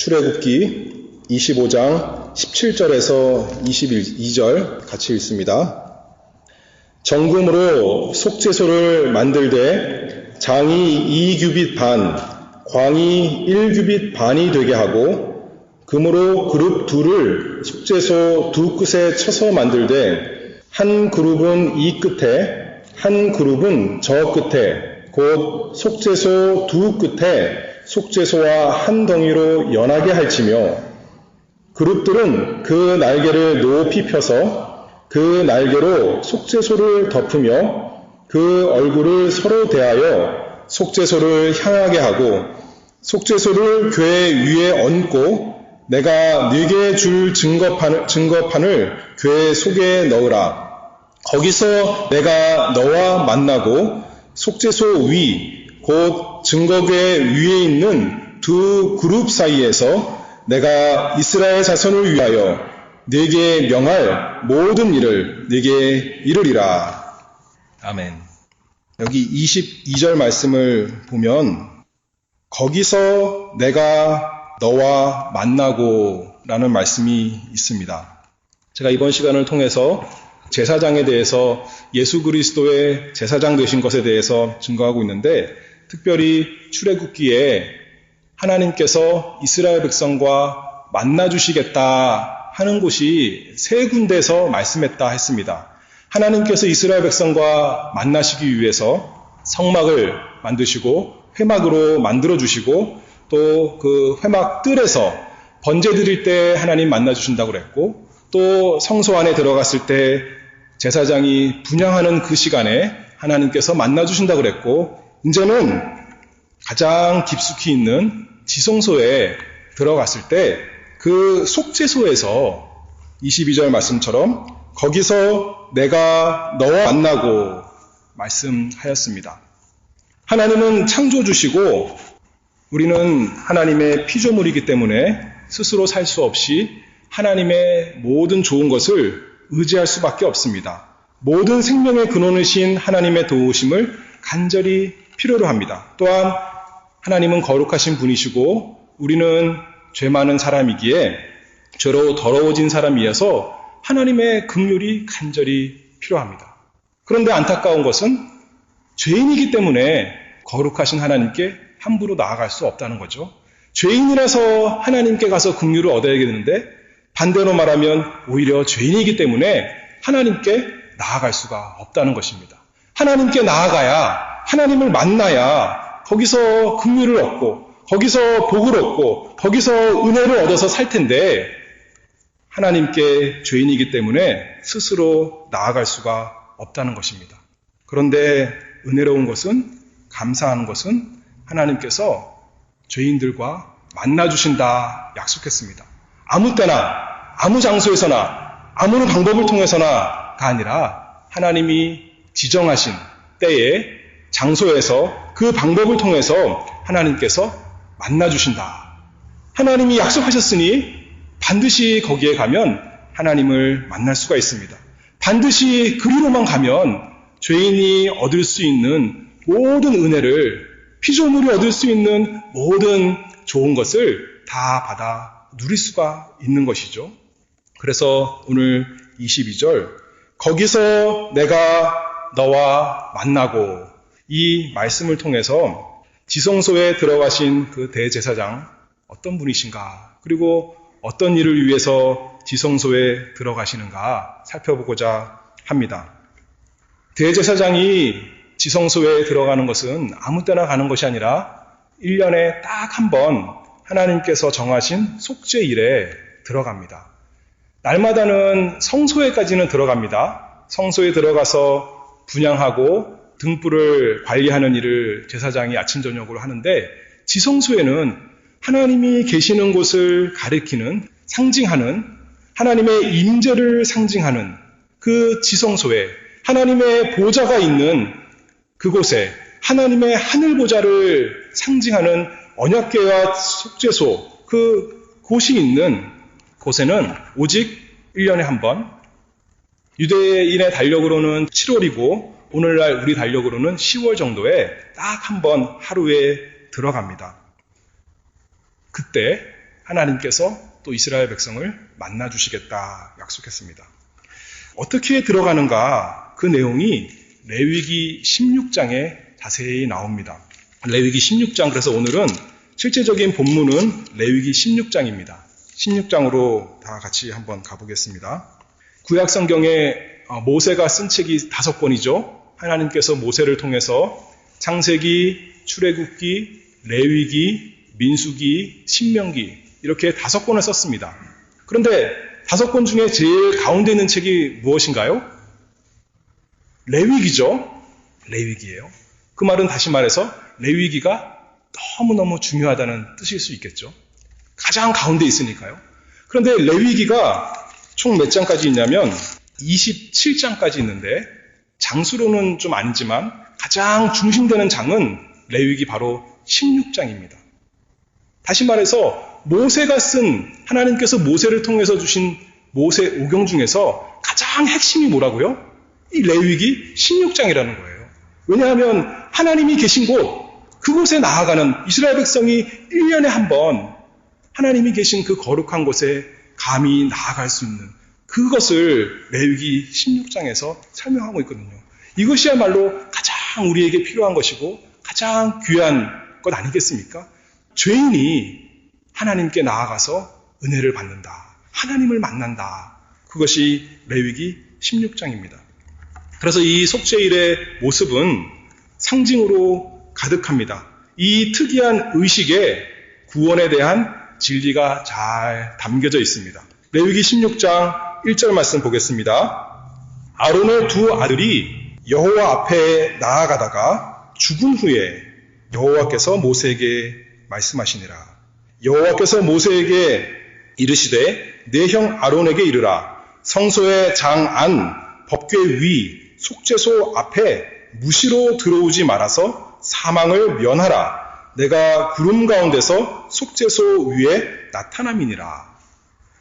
출애굽기 25장 17절에서 22절 같이 읽습니다. 정금으로 속죄소를 만들되 장이 2규빗 반, 광이 1규빗 반이 되게 하고 금으로 그룹 둘을 속죄소 두 끝에 쳐서 만들되 한 그룹은 이 끝에 한 그룹은 저 끝에 곧 속죄소 두 끝에 속죄소와 한 덩이로 연하게 할지며 그룹들은 그 날개를 높이 펴서 그 날개로 속죄소를 덮으며 그 얼굴을 서로 대하여 속죄소를 향하게 하고 속죄소를 궤 위에 얹고 내가 네게 줄 증거판을 궤 속에 넣으라. 거기서 내가 너와 만나고 속죄소 위 곧 증거궤 위에 있는 두 그룹 사이에서 내가 이스라엘 자손을 위하여 네게 명할 모든 일을 네게 이르리라. 아멘. 여기 22절 말씀을 보면 거기서 내가 너와 만나고 라는 말씀이 있습니다. 제가 이번 시간을 통해서 제사장에 대해서 예수 그리스도의 제사장 되신 것에 대해서 증거하고 있는데 특별히 출애굽기에 하나님께서 이스라엘 백성과 만나주시겠다 하는 곳이 세 군데에서 말씀했다 했습니다. 하나님께서 이스라엘 백성과 만나시기 위해서 성막을 만드시고 회막으로 만들어주시고 또 그 회막 뜰에서 번제 드릴 때 하나님 만나주신다고 그랬고 또 성소 안에 들어갔을 때 제사장이 분향하는 그 시간에 하나님께서 만나주신다고 그랬고 이제는 가장 깊숙이 있는 지성소에 들어갔을 때 그 속죄소에서 22절 말씀처럼 거기서 내가 너와 만나고 말씀하였습니다. 하나님은 창조주시고 우리는 하나님의 피조물이기 때문에 스스로 살 수 없이 하나님의 모든 좋은 것을 의지할 수밖에 없습니다. 모든 생명의 근원이신 하나님의 도우심을 간절히 필요로 합니다. 또한 하나님은 거룩하신 분이시고 우리는 죄 많은 사람이기에 죄로 더러워진 사람이어서 하나님의 긍휼이 간절히 필요합니다. 그런데 안타까운 것은 죄인이기 때문에 거룩하신 하나님께 함부로 나아갈 수 없다는 거죠. 죄인이라서 하나님께 가서 긍휼을 얻어야 되는데 반대로 말하면 오히려 죄인이기 때문에 하나님께 나아갈 수가 없다는 것입니다. 하나님께 나아가야 하나님을 만나야 거기서 긍휼을 얻고 거기서 복을 얻고 거기서 은혜를 얻어서 살 텐데 하나님께 죄인이기 때문에 스스로 나아갈 수가 없다는 것입니다. 그런데 은혜로운 것은 감사한 것은 하나님께서 죄인들과 만나주신다 약속했습니다. 아무 때나 아무 장소에서나 아무 방법을 통해서나가 아니라 하나님이 지정하신 때에 장소에서 그 방법을 통해서 하나님께서 만나주신다. 하나님이 약속하셨으니 반드시 거기에 가면 하나님을 만날 수가 있습니다. 반드시 그리로만 가면 죄인이 얻을 수 있는 모든 은혜를 피조물이 얻을 수 있는 모든 좋은 것을 다 받아 누릴 수가 있는 것이죠. 그래서 오늘 22절 거기서 내가 너와 만나고 이 말씀을 통해서 지성소에 들어가신 그 대제사장 어떤 분이신가 그리고 어떤 일을 위해서 지성소에 들어가시는가 살펴보고자 합니다. 대제사장이 지성소에 들어가는 것은 아무 때나 가는 것이 아니라 1년에 딱 한 번 하나님께서 정하신 속죄일에 들어갑니다. 날마다는 성소에까지는 들어갑니다. 성소에 들어가서 분향하고 등불을 관리하는 일을 제사장이 아침 저녁으로 하는데 지성소에는 하나님이 계시는 곳을 가리키는 상징하는 하나님의 임재를 상징하는 그 지성소에 하나님의 보좌가 있는 그곳에 하나님의 하늘 보좌를 상징하는 언약궤와 속죄소 그 곳이 있는 곳에는 오직 1년에 한 번 유대인의 달력으로는 7월이고 오늘날 우리 달력으로는 10월 정도에 딱 한 번 하루에 들어갑니다. 그때 하나님께서 또 이스라엘 백성을 만나주시겠다 약속했습니다. 어떻게 들어가는가 그 내용이 레위기 16장에 자세히 나옵니다. 레위기 16장, 그래서 오늘은 실제적인 본문은 레위기 16장입니다. 16장으로 다 같이 한번 가보겠습니다. 구약 성경에 모세가 쓴 책이 5권이죠. 하나님께서 모세를 통해서 창세기, 출애굽기, 레위기, 민수기, 신명기 이렇게 5권을 썼습니다. 그런데 5권 중에 제일 가운데 있는 책이 무엇인가요? 레위기죠. 레위기예요. 그 말은 다시 말해서 레위기가 너무너무 중요하다는 뜻일 수 있겠죠. 가장 가운데 있으니까요. 그런데 레위기가 총 몇 장까지 있냐면 27장까지 있는데 장수로는 좀 아니지만 가장 중심되는 장은 레위기 바로 16장입니다. 다시 말해서 모세가 쓴, 하나님께서 모세를 통해서 주신 모세 오경 중에서 가장 핵심이 뭐라고요? 이 레위기 16장이라는 거예요. 왜냐하면 하나님이 계신 곳, 그곳에 나아가는 이스라엘 백성이 1년에 한 번 하나님이 계신 그 거룩한 곳에 감히 나아갈 수 있는 그것을 레위기 16장에서 설명하고 있거든요. 이것이야말로 가장 우리에게 필요한 것이고 가장 귀한 것 아니겠습니까? 죄인이 하나님께 나아가서 은혜를 받는다. 하나님을 만난다. 그것이 레위기 16장입니다. 그래서 이 속죄일의 모습은 상징으로 가득합니다. 이 특이한 의식에 구원에 대한 진리가 잘 담겨져 있습니다. 레위기 16장 1절 말씀 보겠습니다. 아론의 2 아들이 여호와 앞에 나아가다가 죽은 후에 여호와께서 모세에게 말씀하시니라. 여호와께서 모세에게 이르시되 내 형 아론에게 이르라. 성소의 장 안 법궤 위 속죄소 앞에 무시로 들어오지 말아서 사망을 면하라. 내가 구름 가운데서 속죄소 위에 나타남이니라.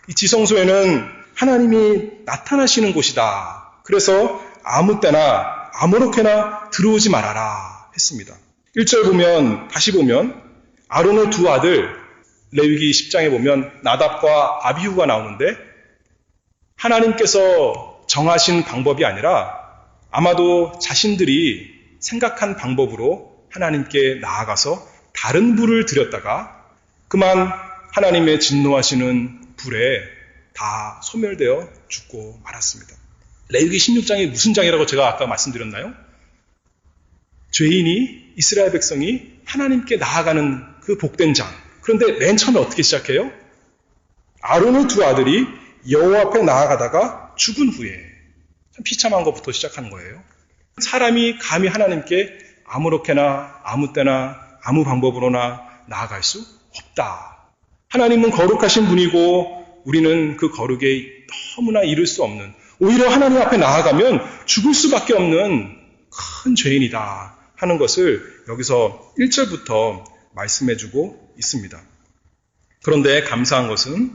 이 지성소에는 하나님이 나타나시는 곳이다. 그래서 아무 때나 아무렇게나 들어오지 말아라 했습니다. 1절 보면, 다시 보면 아론의 2 아들, 레위기 10장에 보면 나답과 아비후가 나오는데 하나님께서 정하신 방법이 아니라 아마도 자신들이 생각한 방법으로 하나님께 나아가서 다른 불을 들였다가 그만 하나님의 진노하시는 불에 다 소멸되어 죽고 말았습니다. 레위기 16장이 무슨 장이라고 제가 아까 말씀드렸나요? 죄인이, 이스라엘 백성이 하나님께 나아가는 그 복된 장. 그런데 맨 처음에 어떻게 시작해요? 아론의 2 아들이 여호와 앞에 나아가다가 죽은 후에, 참 비참한 것부터 시작하는 거예요. 사람이 감히 하나님께 아무렇게나 아무 때나 아무 방법으로나 나아갈 수 없다. 하나님은 거룩하신 분이고 우리는 그 거룩에 너무나 이를 수 없는, 오히려 하나님 앞에 나아가면 죽을 수밖에 없는 큰 죄인이다 하는 것을 여기서 1절부터 말씀해주고 있습니다. 그런데 감사한 것은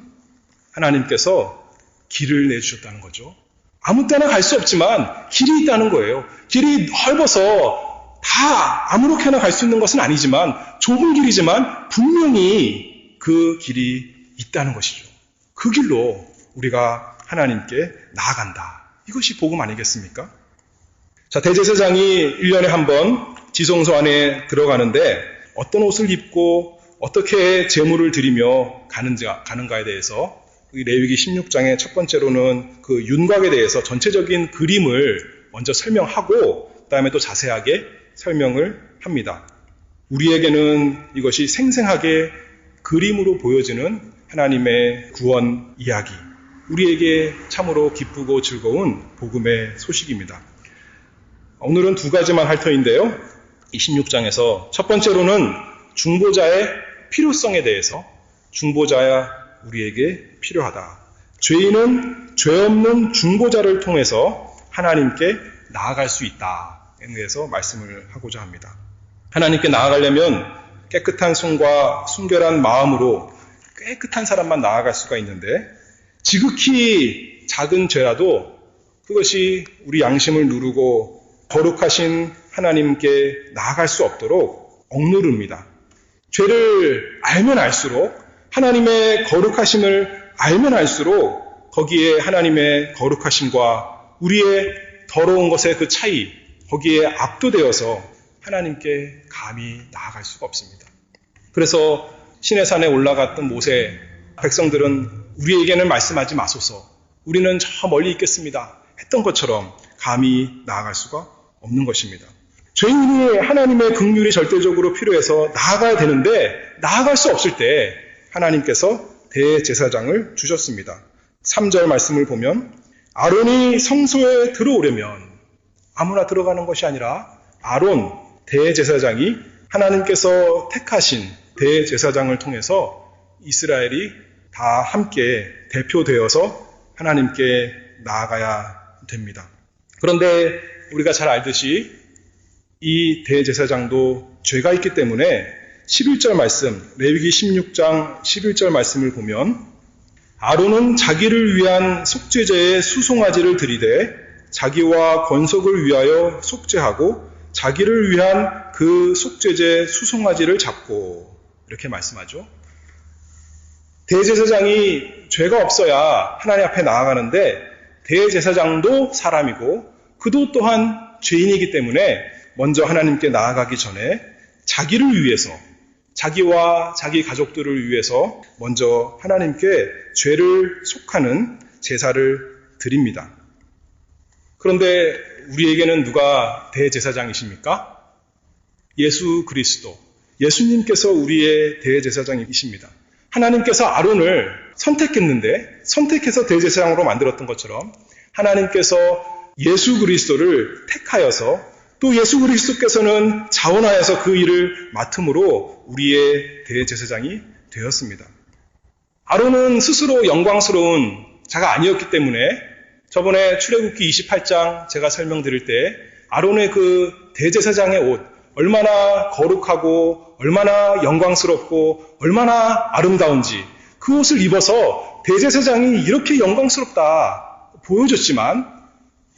하나님께서 길을 내주셨다는 거죠. 아무 때나 갈 수 없지만 길이 있다는 거예요. 길이 넓어서 다 아무렇게나 갈 수 있는 것은 아니지만 좁은 길이지만 분명히 그 길이 있다는 것이죠. 그 길로 우리가 하나님께 나아간다. 이것이 복음 아니겠습니까? 자, 대제사장이 1년에 한 번 지성소 안에 들어가는데 어떤 옷을 입고 어떻게 제물을 드리며 가는가에 대해서 레위기 16장의 첫 번째로는 그 윤곽에 대해서 전체적인 그림을 먼저 설명하고 그다음에 또 자세하게 설명을 합니다. 우리에게는 이것이 생생하게 그림으로 보여지는 하나님의 구원 이야기, 우리에게 참으로 기쁘고 즐거운 복음의 소식입니다. 오늘은 2가지만 할 터인데요. 이 16장에서 첫 번째로는 중보자의 필요성에 대해서, 중보자야 우리에게 필요하다. 죄인은 죄 없는 중보자를 통해서 하나님께 나아갈 수 있다에 대해서 말씀을 하고자 합니다. 하나님께 나아가려면 깨끗한 손과 순결한 마음으로 깨끗한 사람만 나아갈 수가 있는데 지극히 작은 죄라도 그것이 우리 양심을 누르고 거룩하신 하나님께 나아갈 수 없도록 억누릅니다. 죄를 알면 알수록 하나님의 거룩하심을 알면 알수록 거기에 하나님의 거룩하심과 우리의 더러운 것의 그 차이, 거기에 압도되어서 하나님께 감히 나아갈 수가 없습니다. 그래서 시내산에 올라갔던 모세 백성들은 우리에게는 말씀하지 마소서, 우리는 저 멀리 있겠습니다 했던 것처럼 감히 나아갈 수가 없는 것입니다. 죄인이 하나님의 긍휼이 절대적으로 필요해서 나아가야 되는데 나아갈 수 없을 때 하나님께서 대제사장을 주셨습니다. 3절 말씀을 보면 아론이 성소에 들어오려면 아무나 들어가는 것이 아니라 아론 대제사장이 하나님께서 택하신 대제사장을 통해서 이스라엘이 다 함께 대표되어서 하나님께 나아가야 됩니다. 그런데 우리가 잘 알듯이 이 대제사장도 죄가 있기 때문에 11절 말씀, 레위기 16장 11절 말씀을 보면 아론은 자기를 위한 속죄제의 수송아지를 드리되 자기와 권속을 위하여 속죄하고 자기를 위한 그 속죄제 수송아지를 잡고 이렇게 말씀하죠. 대제사장이 죄가 없어야 하나님 앞에 나아가는데 대제사장도 사람이고 그도 또한 죄인이기 때문에 먼저 하나님께 나아가기 전에 자기를 위해서, 자기와 자기 가족들을 위해서 먼저 하나님께 죄를 속하는 제사를 드립니다. 그런데 우리에게는 누가 대제사장이십니까? 예수 그리스도, 예수님께서 우리의 대제사장이십니다. 하나님께서 아론을 선택했는데 선택해서 대제사장으로 만들었던 것처럼 하나님께서 예수 그리스도를 택하여서 또 예수 그리스도께서는 자원하여서 그 일을 맡음으로 우리의 대제사장이 되었습니다. 아론은 스스로 영광스러운 자가 아니었기 때문에 저번에 출애굽기 28장 제가 설명드릴 때 아론의 그 대제사장의 옷 얼마나 거룩하고 얼마나 영광스럽고 얼마나 아름다운지 그 옷을 입어서 대제사장이 이렇게 영광스럽다 보여줬지만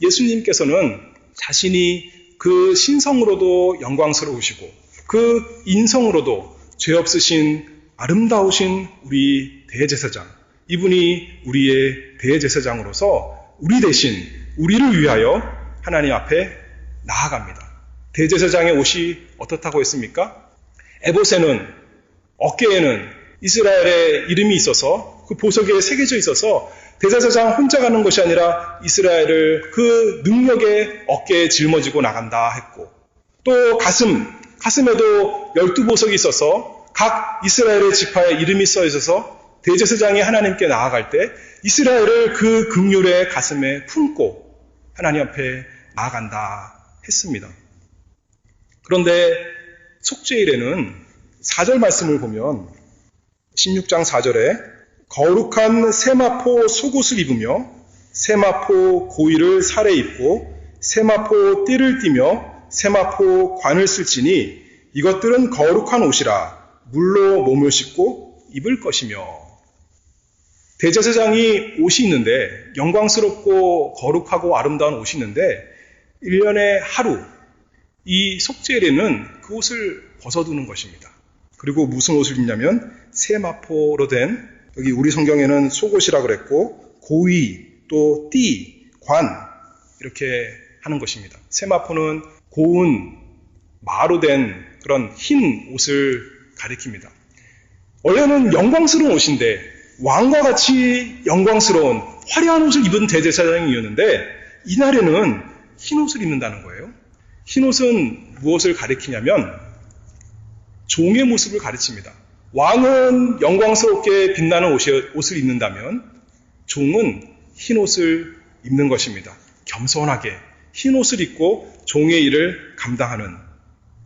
예수님께서는 자신이 그 신성으로도 영광스러우시고 그 인성으로도 죄 없으신 아름다우신 우리 대제사장, 이분이 우리의 대제사장으로서 우리 대신 우리를 위하여 하나님 앞에 나아갑니다. 대제사장의 옷이 어떻다고 했습니까? 에봇에는 어깨에는 이스라엘의 이름이 있어서 그 보석에 새겨져 있어서 대제사장 혼자 가는 것이 아니라 이스라엘을 그 능력의 어깨에 짊어지고 나간다 했고 또 가슴에도 12보석이 있어서 각 이스라엘의 지파에 이름이 써 있어서 대제사장이 하나님께 나아갈 때 이스라엘을 그 긍휼의 가슴에 품고 하나님 앞에 나아간다 했습니다. 그런데 속죄일에는 4절 말씀을 보면 16장 4절에 거룩한 세마포 속옷을 입으며 세마포 고위를 살에 입고 세마포 띠를 띠며 세마포 관을 쓸지니 이것들은 거룩한 옷이라 물로 몸을 씻고 입을 것이며 대제사장이 옷이 있는데 영광스럽고 거룩하고 아름다운 옷이 있는데 1년에 하루 이 속죄일에는 그 옷을 벗어두는 것입니다. 그리고 무슨 옷을 입냐면 세마포로 된 여기 우리 성경에는 속옷이라 그랬고 고위 또 띠, 관 이렇게 하는 것입니다. 세마포는 고운 마로 된 그런 흰 옷을 가리킵니다. 원래는 영광스러운 옷인데 왕과 같이 영광스러운 화려한 옷을 입은 대제사장이었는데 이날에는 흰 옷을 입는다는 거예요. 흰 옷은 무엇을 가리키냐면 종의 모습을 가르칩니다. 왕은 영광스럽게 빛나는 옷을 입는다면 종은 흰 옷을 입는 것입니다. 겸손하게 흰 옷을 입고 종의 일을 감당하는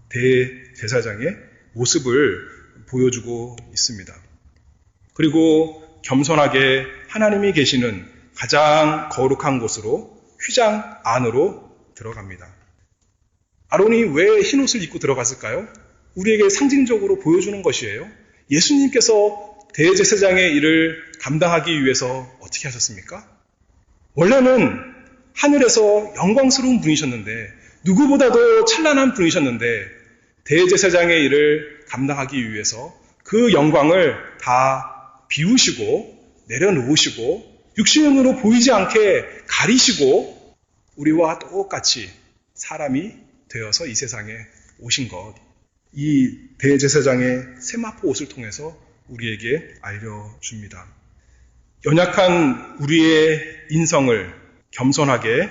대제사장의 모습을 보여주고 있습니다. 그리고 겸손하게 하나님이 계시는 가장 거룩한 곳으로 휘장 안으로 들어갑니다. 아론이 왜 흰 옷을 입고 들어갔을까요? 우리에게 상징적으로 보여주는 것이에요. 예수님께서 대제사장의 일을 감당하기 위해서 어떻게 하셨습니까? 원래는 하늘에서 영광스러운 분이셨는데 누구보다도 찬란한 분이셨는데 대제사장의 일을 감당하기 위해서 그 영광을 다 비우시고 내려놓으시고 육신으로 보이지 않게 가리시고 우리와 똑같이 사람이 되어서 이 세상에 오신 것, 이 대제사장의 세마포 옷을 통해서 우리에게 알려줍니다. 연약한 우리의 인성을 겸손하게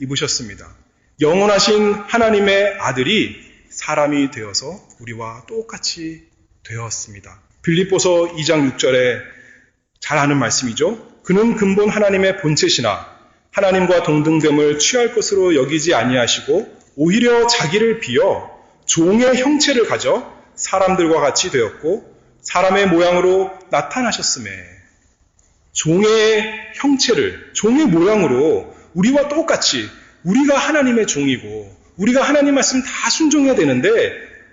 입으셨습니다. 영원하신 하나님의 아들이 사람이 되어서 우리와 똑같이 되었습니다. 빌립보서 2장 6절에 잘 아는 말씀이죠. 그는 근본 하나님의 본체시나 하나님과 동등됨을 취할 것으로 여기지 아니하시고 오히려 자기를 비어 종의 형체를 가져 사람들과 같이 되었고 사람의 모양으로 나타나셨음에 종의 형체를, 종의 모양으로 우리와 똑같이 우리가 하나님의 종이고 우리가 하나님 말씀 다 순종해야 되는데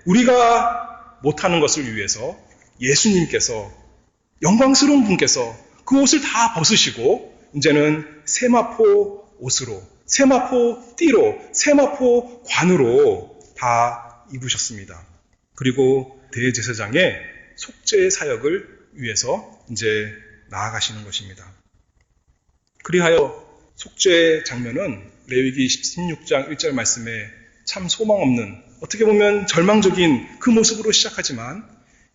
우리가 못하는 것을 위해서 예수님께서 영광스러운 분께서 그 옷을 다 벗으시고 이제는 세마포 옷으로, 세마포 띠로, 세마포 관으로 다 입으셨습니다. 그리고 대제사장의 속죄의 사역을 위해서 이제 나아가시는 것입니다. 그리하여 속죄의 장면은 레위기 16장 1절 말씀에 참 소망 없는, 어떻게 보면 절망적인 그 모습으로 시작하지만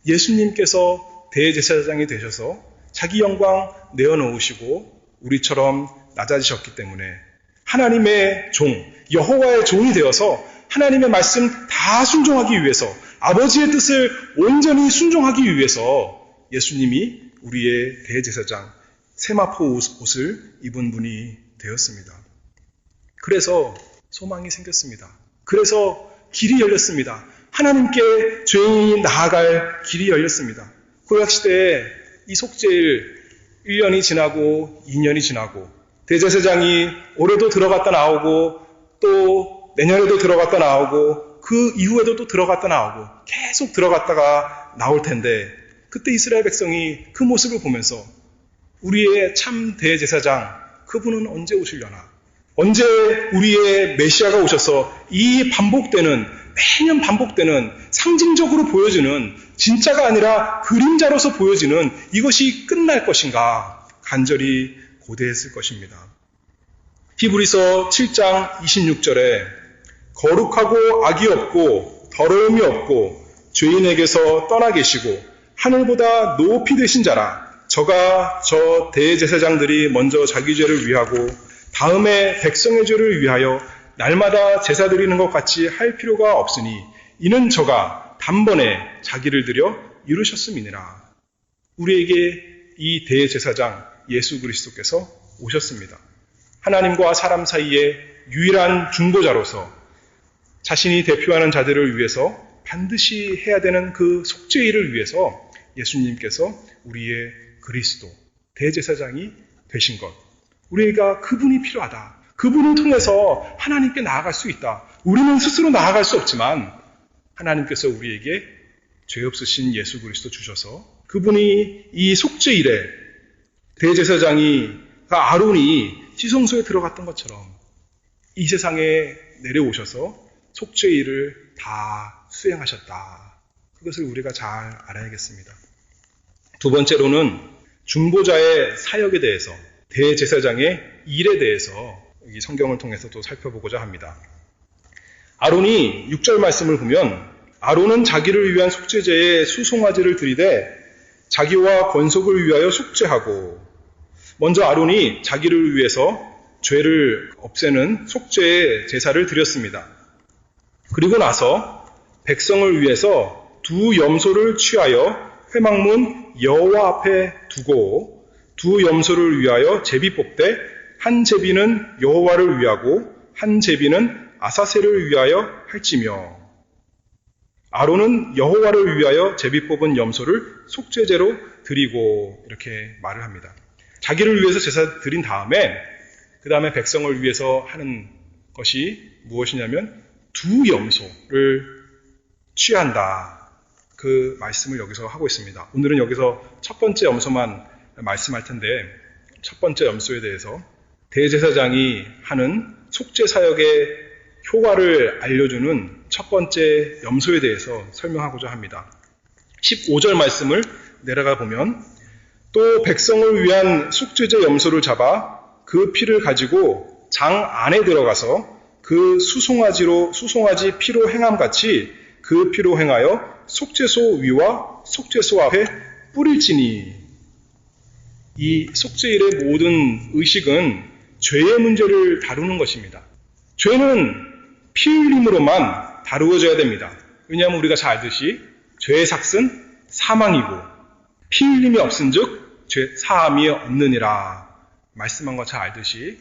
예수님께서 대제사장이 되셔서 자기 영광 내어놓으시고 우리처럼 낮아지셨기 때문에 하나님의 종, 여호와의 종이 되어서 하나님의 말씀 다 순종하기 위해서, 아버지의 뜻을 온전히 순종하기 위해서 예수님이 우리의 대제사장, 세마포 옷을 입은 분이 되었습니다. 그래서 소망이 생겼습니다. 그래서 길이 열렸습니다. 하나님께 죄인이 나아갈 길이 열렸습니다. 구약시대에 이 속죄일 1년이 지나고 2년이 지나고 대제사장이 올해도 들어갔다 나오고 또 내년에도 들어갔다 나오고 그 이후에도 또 들어갔다 나오고 계속 들어갔다가 나올 텐데 그때 이스라엘 백성이 그 모습을 보면서 우리의 참 대제사장 그분은 언제 오시려나? 언제 우리의 메시아가 오셔서 이 반복되는, 매년 반복되는 상징적으로 보여지는, 진짜가 아니라 그림자로서 보여지는 이것이 끝날 것인가 간절히 고대했을 것입니다. 히브리서 7장 26절에 거룩하고 악이 없고 더러움이 없고 죄인에게서 떠나 계시고 하늘보다 높이 되신 자라 저가 저 대제사장들이 먼저 자기 죄를 위하고 다음에 백성의 죄를 위하여 날마다 제사 드리는 것 같이 할 필요가 없으니 이는 저가 단번에 자기를 들여 이루셨음이니라. 우리에게 이 대제사장 예수 그리스도께서 오셨습니다. 하나님과 사람 사이의 유일한 중보자로서 자신이 대표하는 자들을 위해서 반드시 해야 되는 그 속죄일을 위해서 예수님께서 우리의 그리스도, 대제사장이 되신 것. 우리가 그분이 필요하다. 그분을 통해서 하나님께 나아갈 수 있다. 우리는 스스로 나아갈 수 없지만 하나님께서 우리에게 죄 없으신 예수 그리스도 주셔서 그분이 이 속죄일에 아론이 지성소에 들어갔던 것처럼 이 세상에 내려오셔서 속죄일을 다 수행하셨다. 그것을 우리가 잘 알아야겠습니다. 두 번째로는 중보자의 사역에 대해서, 대제사장의 일에 대해서 이 성경을 통해서 또 살펴보고자 합니다. 아론이 6절 말씀을 보면 아론은 자기를 위한 속죄제에 수송아지를 드리되 자기와 권속을 위하여 속죄하고, 먼저 아론이 자기를 위해서 죄를 없애는 속죄의 제사를 드렸습니다. 그리고 나서 백성을 위해서 두 염소를 취하여 회막문 여호와 앞에 두고 두 염소를 위하여 제비 뽑되 한 제비는 여호와를 위하고 한 제비는 아사셀을 위하여 할지며, 아론은 여호와를 위하여 제비 뽑은 염소를 속죄제로 드리고 이렇게 말을 합니다. 자기를 위해서 제사 드린 다음에 그 다음에 백성을 위해서 하는 것이 무엇이냐면 두 염소를 취한다. 그 말씀을 여기서 하고 있습니다. 오늘은 여기서 첫 번째 염소만 말씀할 텐데, 첫 번째 염소에 대해서 대제사장이 하는 속죄 사역의 효과를 알려주는 첫 번째 염소에 대해서 설명하고자 합니다. 15절 말씀을 내려가 보면 또 백성을 위한 속죄제 염소를 잡아 그 피를 가지고 장 안에 들어가서 그 수송아지 피로 행함같이 그 피로 행하여 속죄소 위와 속죄소 앞에 뿌릴지니. 이 속죄일의 모든 의식은 죄의 문제를 다루는 것입니다. 죄는 피 흘림으로만 다루어져야 됩니다. 왜냐하면 우리가 잘 알듯이 죄의 삭은 사망이고 피 흘림이 없은즉 죄 사함이 없느니라 말씀한 거 잘 알듯이,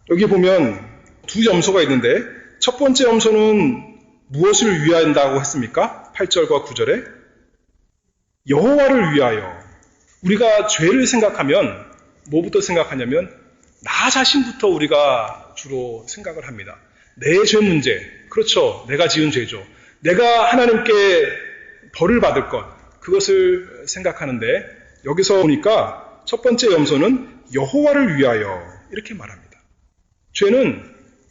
여기 보면 두 염소가 있는데 첫 번째 염소는 무엇을 위한다고 했습니까? 8절과 9절에 여호와를 위하여. 우리가 죄를 생각하면 뭐부터 생각하냐면 나 자신부터 우리가 주로 생각을 합니다. 내 죄 문제, 그렇죠, 내가 지은 죄죠. 내가 하나님께 벌을 받을 것, 그것을 생각하는데 여기서 보니까 첫 번째 염소는 여호와를 위하여 이렇게 말합니다. 죄는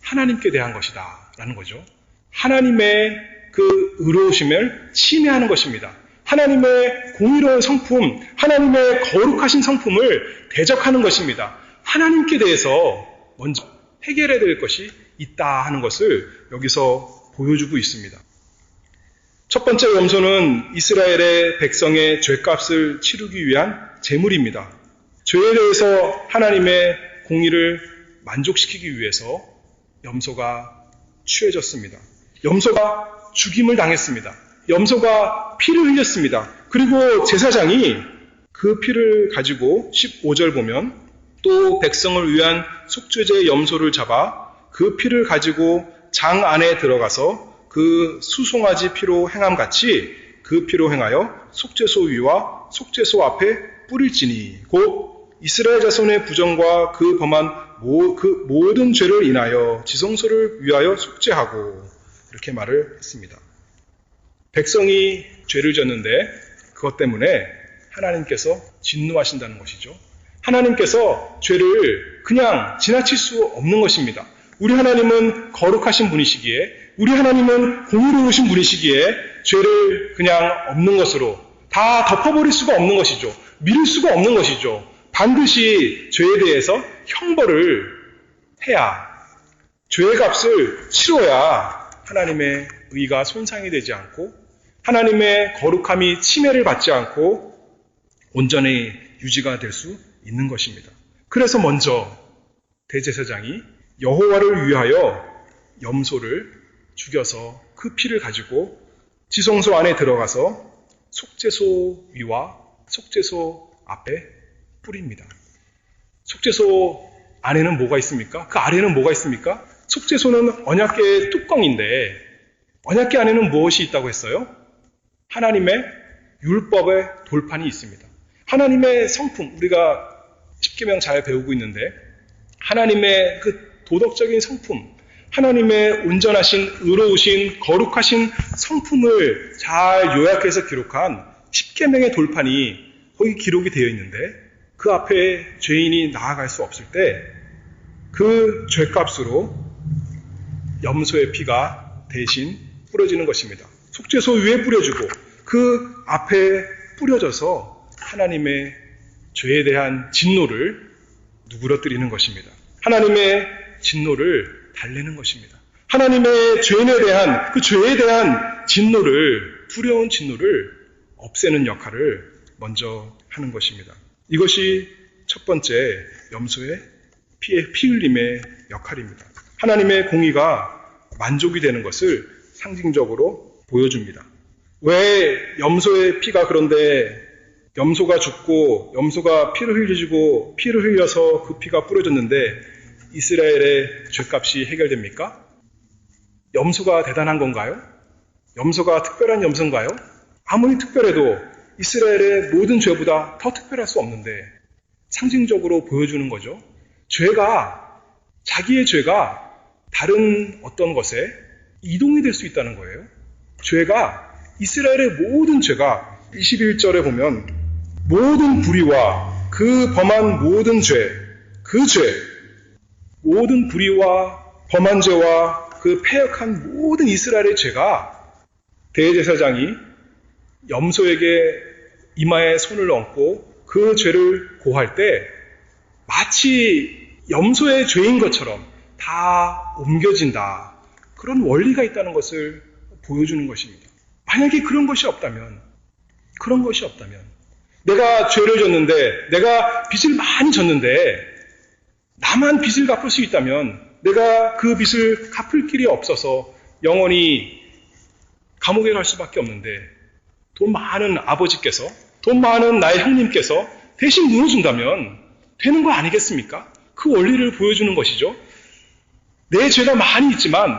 하나님께 대한 것이다 라는 거죠. 하나님의 그 의로우심을 침해하는 것입니다. 하나님의 공의로운 성품, 하나님의 거룩하신 성품을 대적하는 것입니다. 하나님께 대해서 먼저 해결해야 될 것이 있다 하는 것을 여기서 보여주고 있습니다. 첫 번째 염소는 이스라엘의 백성의 죄값을 치르기 위한 제물입니다. 죄에 대해서 하나님의 공의를 만족시키기 위해서 염소가 취해졌습니다. 염소가 죽임을 당했습니다. 염소가 피를 흘렸습니다. 그리고 제사장이 그 피를 가지고 15절 보면 또 백성을 위한 속죄제 염소를 잡아 그 피를 가지고 장 안에 들어가서 그 수송아지 피로 행함같이 그 피로 행하여 속죄소 위와 속죄소 앞에 뿌릴지니 곧 이스라엘 자손의 부정과 그 범한 그 모든 죄를 인하여 지성소를 위하여 속죄하고, 이렇게 말을 했습니다. 백성이 죄를 졌는데 그것 때문에 하나님께서 진노하신다는 것이죠. 하나님께서 죄를 그냥 지나칠 수 없는 것입니다. 우리 하나님은 거룩하신 분이시기에, 우리 하나님은 공의로우신 분이시기에 죄를 그냥 없는 것으로 다 덮어버릴 수가 없는 것이죠. 미룰 수가 없는 것이죠. 반드시 죄에 대해서 형벌을 해야, 죄의 값을 치러야 하나님의 의가 손상이 되지 않고 하나님의 거룩함이 침해를 받지 않고 온전히 유지가 될 수 있는 것입니다. 그래서 먼저 대제사장이 여호와를 위하여 염소를 죽여서 그 피를 가지고 지성소 안에 들어가서 속죄소 위와 속죄소 앞에 뿌립니다. 속죄소 안에는 뭐가 있습니까? 그 아래는 뭐가 있습니까? 속죄소는 언약궤의 뚜껑인데 언약궤 안에는 무엇이 있다고 했어요? 하나님의 율법의 돌판이 있습니다. 하나님의 성품, 우리가 십계명 잘 배우고 있는데 하나님의 그 도덕적인 성품, 하나님의 온전하신, 의로우신, 거룩하신 성품을 잘 요약해서 기록한 십계명의 돌판이 거기 기록이 되어 있는데 그 앞에 죄인이 나아갈 수 없을 때 그 죄값으로 염소의 피가 대신 뿌려지는 것입니다. 속죄소 위에 뿌려주고 그 앞에 뿌려져서 하나님의 죄에 대한 진노를 누그러뜨리는 것입니다. 하나님의 진노를 달래는 것입니다. 하나님의 죄인에 대한 그 죄에 대한 진노를, 두려운 진노를 없애는 역할을 먼저 하는 것입니다. 이것이 첫 번째 염소의 피 흘림의 역할입니다. 하나님의 공의가 만족이 되는 것을 상징적으로 보여줍니다. 왜 염소의 피가, 그런데 염소가 죽고 염소가 피를 흘리고 피를 흘려서 그 피가 뿌려졌는데 이스라엘의 죄값이 해결됩니까? 염소가 대단한 건가요? 염소가 특별한 염소인가요? 아무리 특별해도 이스라엘의 모든 죄보다 더 특별할 수 없는데 상징적으로 보여주는 거죠. 자기의 죄가 다른 어떤 것에 이동이 될 수 있다는 거예요. 죄가, 이스라엘의 모든 죄가 21절에 보면 모든 불의와 그 범한 모든 죄, 모든 불의와 범한 죄와 그 패역한 모든 이스라엘의 죄가 대제사장이 염소에게 이마에 손을 얹고 그 죄를 고할 때 마치 염소의 죄인 것처럼 다 옮겨진다. 그런 원리가 있다는 것을 보여주는 것입니다. 만약에 그런 것이 없다면 내가 죄를 졌는데, 내가 빚을 많이 졌는데 나만 빚을 갚을 수 있다면 내가 그 빚을 갚을 길이 없어서 영원히 감옥에 갈 수밖에 없는데, 돈 많은 아버지께서, 돈 많은 나의 형님께서 대신 물어준다면 되는 거 아니겠습니까? 그 원리를 보여주는 것이죠. 내 죄가 많이 있지만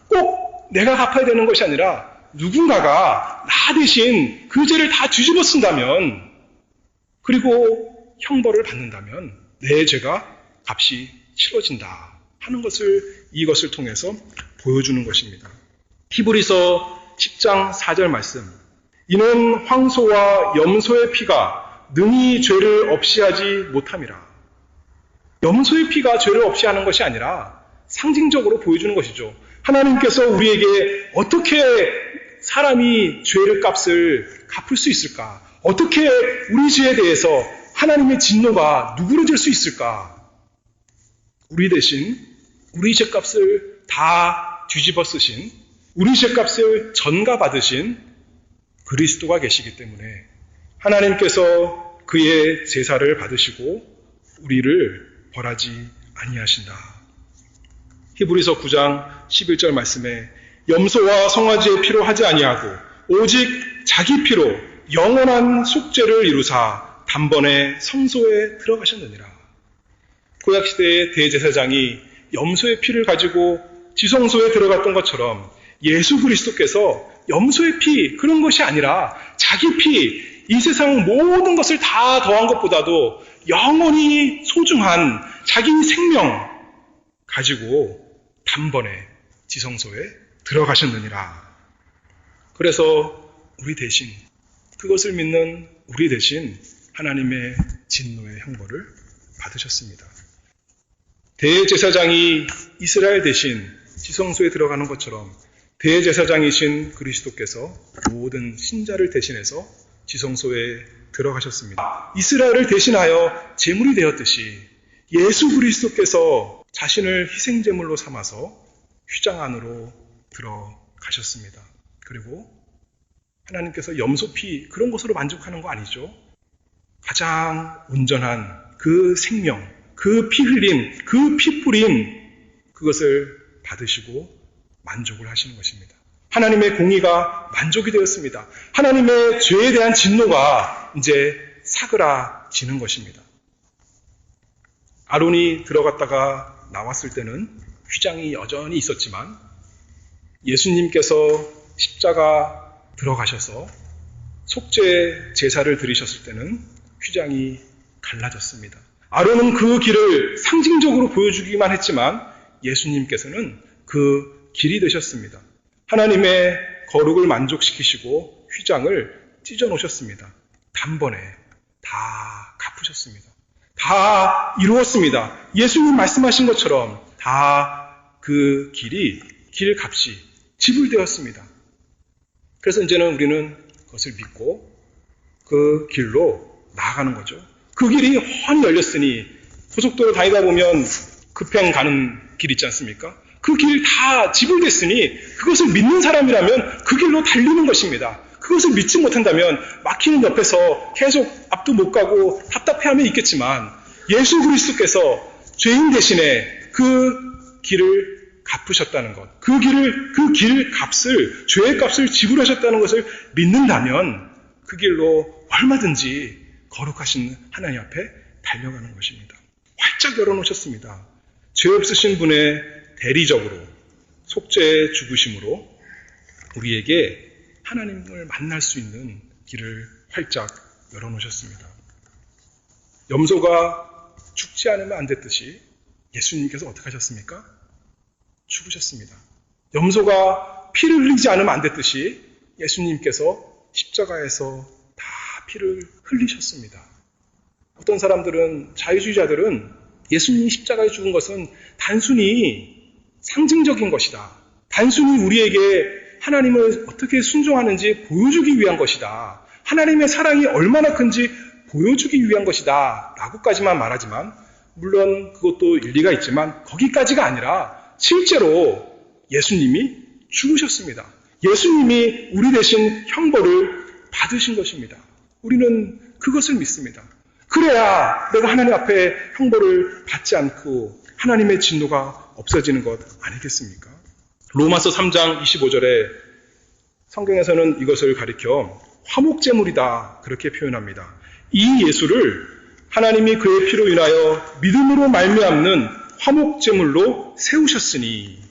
꼭 내가 갚아야 되는 것이 아니라 누군가가 나 대신 그 죄를 다 뒤집어 쓴다면, 그리고 형벌을 받는다면 내 죄가 값이 치러진다 하는 것을 이것을 통해서 보여주는 것입니다. 히브리서 10장 4절 말씀. 이는 황소와 염소의 피가 능히 죄를 없이 하지 못함이라. 염소의 피가 죄를 없이 하는 것이 아니라 상징적으로 보여주는 것이죠. 하나님께서 우리에게 어떻게 사람이 죄를 값을 갚을 수 있을까? 어떻게 우리 죄에 대해서 하나님의 진노가 누그러질 수 있을까? 우리 대신 우리 죄값을 다 뒤집어 쓰신, 우리 죄값을 전가받으신 그리스도가 계시기 때문에 하나님께서 그의 제사를 받으시고 우리를 벌하지 아니하신다. 히브리서 9장 11절 말씀에 염소와 송아지의 피로 하지 아니하고 오직 자기 피로 영원한 속죄를 이루사 단번에 성소에 들어가셨느니라. 구약시대의 대제사장이 염소의 피를 가지고 지성소에 들어갔던 것처럼 예수 그리스도께서 염소의 피, 그런 것이 아니라 자기 피, 이 세상 모든 것을 다 더한 것보다도 영원히 소중한 자기 생명 가지고 단번에 지성소에 들어가셨느니라. 그래서 우리 대신, 그것을 믿는 우리 대신 하나님의 진노의 형벌을 받으셨습니다. 대제사장이 이스라엘 대신 지성소에 들어가는 것처럼 대제사장이신 그리스도께서 모든 신자를 대신해서 지성소에 들어가셨습니다. 이스라엘을 대신하여 제물이 되었듯이 예수 그리스도께서 자신을 희생제물로 삼아서 휘장 안으로 들어가셨습니다. 그리고 하나님께서 염소피 그런 것으로 만족하는 거 아니죠. 가장 온전한 그 생명, 그 피 흘림, 그 피 뿌림, 그것을 받으시고 만족을 하시는 것입니다. 하나님의 공의가 만족이 되었습니다. 하나님의 죄에 대한 진노가 이제 사그라지는 것입니다. 아론이 들어갔다가 나왔을 때는 휘장이 여전히 있었지만 예수님께서 십자가 들어가셔서 속죄 제사를 드리셨을 때는 휘장이 갈라졌습니다. 아론은 그 길을 상징적으로 보여주기만 했지만 예수님께서는 그 길이 되셨습니다. 하나님의 거룩을 만족시키시고 휘장을 찢어놓으셨습니다. 단번에 다 갚으셨습니다. 다 이루었습니다. 예수님 말씀하신 것처럼 다 그 길값이 지불되었습니다. 그래서 이제는 우리는 그것을 믿고 그 길로 나아가는 거죠. 그 길이 훤히 열렸으니 고속도로 다니다 보면 급행 가는 길 있지 않습니까? 그 길 다 지불됐으니 그것을 믿는 사람이라면 그 길로 달리는 것입니다. 그것을 믿지 못한다면 막히는 옆에서 계속 앞도 못 가고 답답해하면 있겠지만 예수 그리스도께서 죄인 대신에 그 길을 갚으셨다는 것, 그 길 값을, 죄의 값을 지불하셨다는 것을 믿는다면 그 길로 얼마든지 거룩하신 하나님 앞에 달려가는 것입니다. 활짝 열어놓으셨습니다. 죄 없으신 분의 대리적으로 속죄의 죽으심으로 우리에게 하나님을 만날 수 있는 길을 활짝 열어놓으셨습니다. 염소가 죽지 않으면 안 됐듯이 예수님께서 어떻게 하셨습니까? 죽으셨습니다. 염소가 피를 흘리지 않으면 안 됐듯이 예수님께서 십자가에서 다 피를 흘리셨습니다. 어떤 사람들은, 자유주의자들은 예수님이 십자가에 죽은 것은 단순히 상징적인 것이다. 단순히 우리에게 하나님을 어떻게 순종하는지 보여주기 위한 것이다. 하나님의 사랑이 얼마나 큰지 보여주기 위한 것이다 라고까지만 말하지만 물론 그것도 일리가 있지만 거기까지가 아니라 실제로 예수님이 죽으셨습니다. 예수님이 우리 대신 형벌을 받으신 것입니다. 우리는 그것을 믿습니다. 그래야 내가 하나님 앞에 형벌을 받지 않고 하나님의 진노가 없어지는 것 아니겠습니까? 로마서 3장 25절에 성경에서는 이것을 가리켜 화목제물이다 그렇게 표현합니다. 이 예수를 하나님이 그의 피로 인하여 믿음으로 말미암는 화목제물로 세우셨으니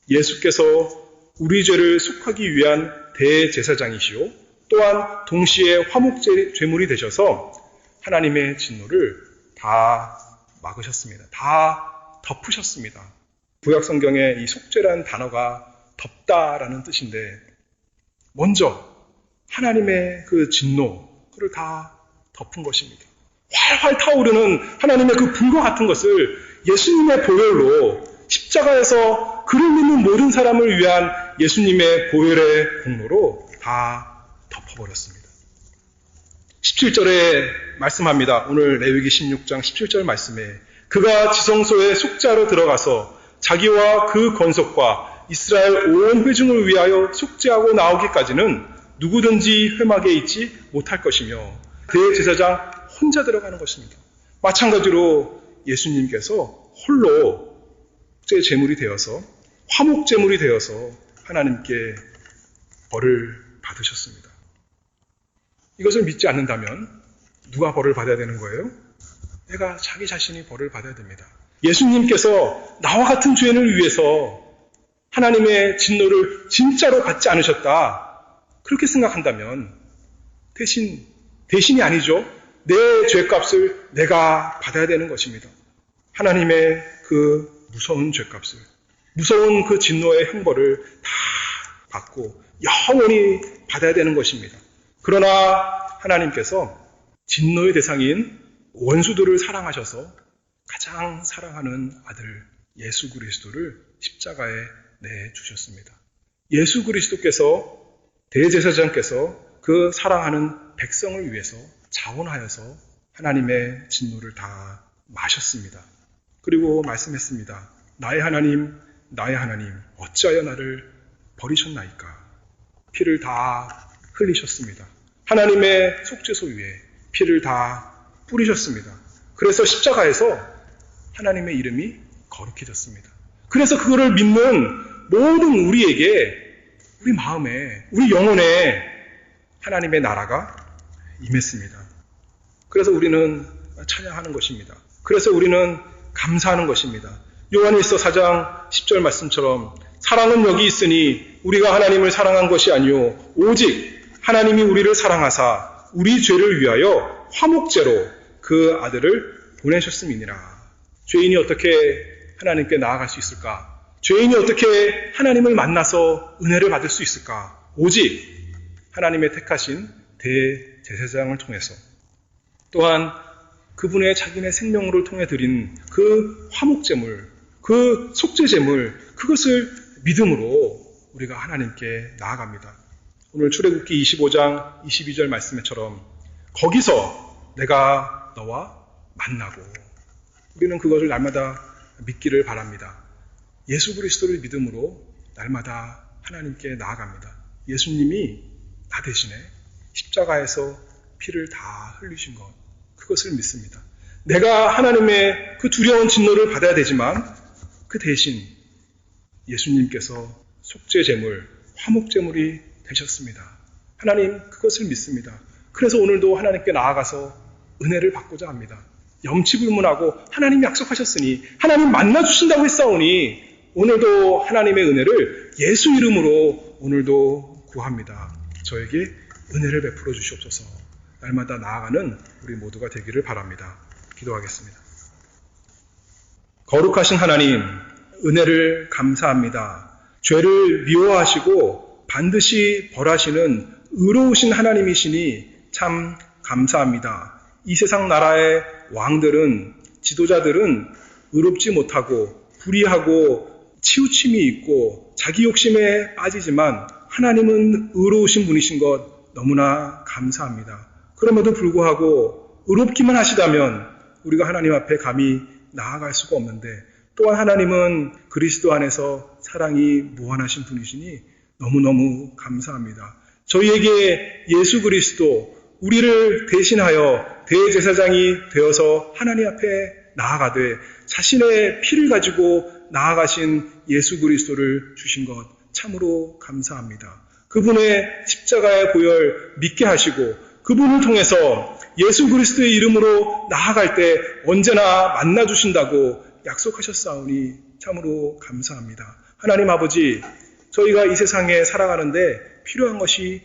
예수께서 우리 죄를 속하기 위한 대제사장이시오 또한 동시에 화목제물이 되셔서 하나님의 진노를 다 막으셨습니다. 다 덮으셨습니다. 구약 성경에 이 속죄라는 단어가 덮다라는 뜻인데 먼저 하나님의 그 진노를 다 덮은 것입니다. 활활 타오르는 하나님의 그 불과 같은 것을 예수님의 보혈로 십자가에서 그를 믿는 모든 사람을 위한 예수님의 보혈의 공로로 다 덮어버렸습니다. 17절에 말씀합니다. 오늘 레위기 16장 17절 말씀에 그가 지성소의 속죄하러 들어가서 자기와 그 권속과 이스라엘 온 회중을 위하여 속죄하고 나오기까지는 누구든지 회막에 있지 못할 것이며 대제사장 혼자 들어가는 것입니다. 마찬가지로 예수님께서 홀로 속죄 제물이 되어서 화목 제물이 되어서 하나님께 벌을 받으셨습니다. 이것을 믿지 않는다면 누가 벌을 받아야 되는 거예요? 내가 자기 자신이 벌을 받아야 됩니다. 예수님께서 나와 같은 죄인을 위해서 하나님의 진노를 진짜로 받지 않으셨다. 그렇게 생각한다면 대신이 아니죠. 내 죄값을 내가 받아야 되는 것입니다. 하나님의 그 무서운 죄값을, 무서운 그 진노의 형벌을 다 받고 영원히 받아야 되는 것입니다. 그러나 하나님께서 진노의 대상인 원수들을 사랑하셔서 가장 사랑하는 아들 예수 그리스도를 십자가에 내주셨습니다. 예수 그리스도께서 대제사장께서 그 사랑하는 백성을 위해서 자원하여서 하나님의 진노를 다 마셨습니다. 그리고 말씀했습니다. 나의 하나님 어찌하여 나를 버리셨나이까. 피를 다 흘리셨습니다. 하나님의 속죄소 위에 피를 다 뿌리셨습니다. 그래서 십자가에서 하나님의 이름이 거룩해졌습니다. 그래서 그거를 믿는 모든 우리에게 우리 마음에 우리 영혼에 하나님의 나라가 임했습니다. 그래서 우리는 찬양하는 것입니다. 그래서 우리는 감사하는 것입니다. 요한일서 4장 10절 말씀처럼 사랑은 여기 있으니 우리가 하나님을 사랑한 것이 아니요 오직 하나님이 우리를 사랑하사 우리 죄를 위하여 화목제로 그 아들을 보내셨음이니라. 죄인이 어떻게 하나님께 나아갈 수 있을까? 죄인이 어떻게 하나님을 만나서 은혜를 받을 수 있을까? 오직 하나님의 택하신 대제사장을 통해서 또한 그분의 자기네 생명을 통해 드린 그 화목제물, 그 속죄제물, 그것을 믿음으로 우리가 하나님께 나아갑니다. 오늘 출애굽기 25장 22절 말씀처럼 거기서 내가 너와 만나고 우리는 그것을 날마다 믿기를 바랍니다. 예수 그리스도를 믿음으로 날마다 하나님께 나아갑니다. 예수님이 나 대신에 십자가에서 피를 다 흘리신 것, 그것을 믿습니다. 내가 하나님의 그 두려운 진노를 받아야 되지만 그 대신 예수님께서 속죄제물, 화목제물이 되셨습니다. 하나님 그것을 믿습니다. 그래서 오늘도 하나님께 나아가서 은혜를 받고자 합니다. 염치불문하고 하나님이 약속하셨으니 하나님 만나주신다고 했사오니 오늘도 하나님의 은혜를 예수 이름으로 오늘도 구합니다. 저에게 은혜를 베풀어 주시옵소서. 날마다 나아가는 우리 모두가 되기를 바랍니다. 기도하겠습니다. 거룩하신 하나님, 은혜를 감사합니다. 죄를 미워하시고 반드시 벌하시는 의로우신 하나님이시니 참 감사합니다. 이 세상 나라의 왕들은, 지도자들은 의롭지 못하고 불의하고 치우침이 있고 자기 욕심에 빠지지만 하나님은 의로우신 분이신 것 너무나 감사합니다. 그럼에도 불구하고 의롭기만 하시다면 우리가 하나님 앞에 감히 나아갈 수가 없는데, 또한 하나님은 그리스도 안에서 사랑이 무한하신 분이시니 너무너무 감사합니다. 저희에게 예수 그리스도, 우리를 대신하여 대제사장이 되어서 하나님 앞에 나아가되 자신의 피를 가지고 나아가신 예수 그리스도를 주신 것 참으로 감사합니다. 그분의 십자가의 보혈 믿게 하시고 그분을 통해서 예수 그리스도의 이름으로 나아갈 때 언제나 만나주신다고 약속하셨사오니 참으로 감사합니다. 하나님 아버지, 저희가 이 세상에 살아가는데 필요한 것이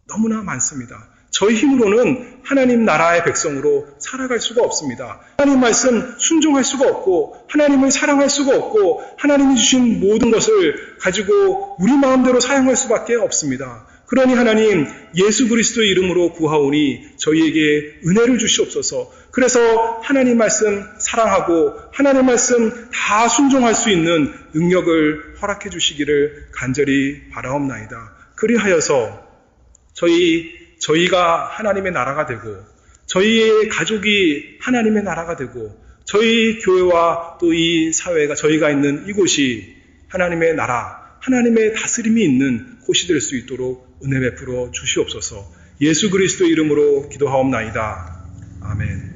너무나 많습니다. 저희 힘으로는 하나님 나라의 백성으로 살아갈 수가 없습니다. 하나님 말씀 순종할 수가 없고 하나님을 사랑할 수가 없고 하나님이 주신 모든 것을 가지고 우리 마음대로 사용할 수밖에 없습니다. 그러니 하나님, 예수 그리스도의 이름으로 구하오니 저희에게 은혜를 주시옵소서. 그래서 하나님 말씀 사랑하고 하나님 말씀 다 순종할 수 있는 능력을 허락해 주시기를 간절히 바라옵나이다. 그리하여서 저희가 하나님의 나라가 되고 저희의 가족이 하나님의 나라가 되고 저희 교회와 또 이 사회가, 저희가 있는 이곳이 하나님의 나라, 하나님의 다스림이 있는 곳이 될 수 있도록 은혜 베풀어 주시옵소서. 예수 그리스도 이름으로 기도하옵나이다. 아멘.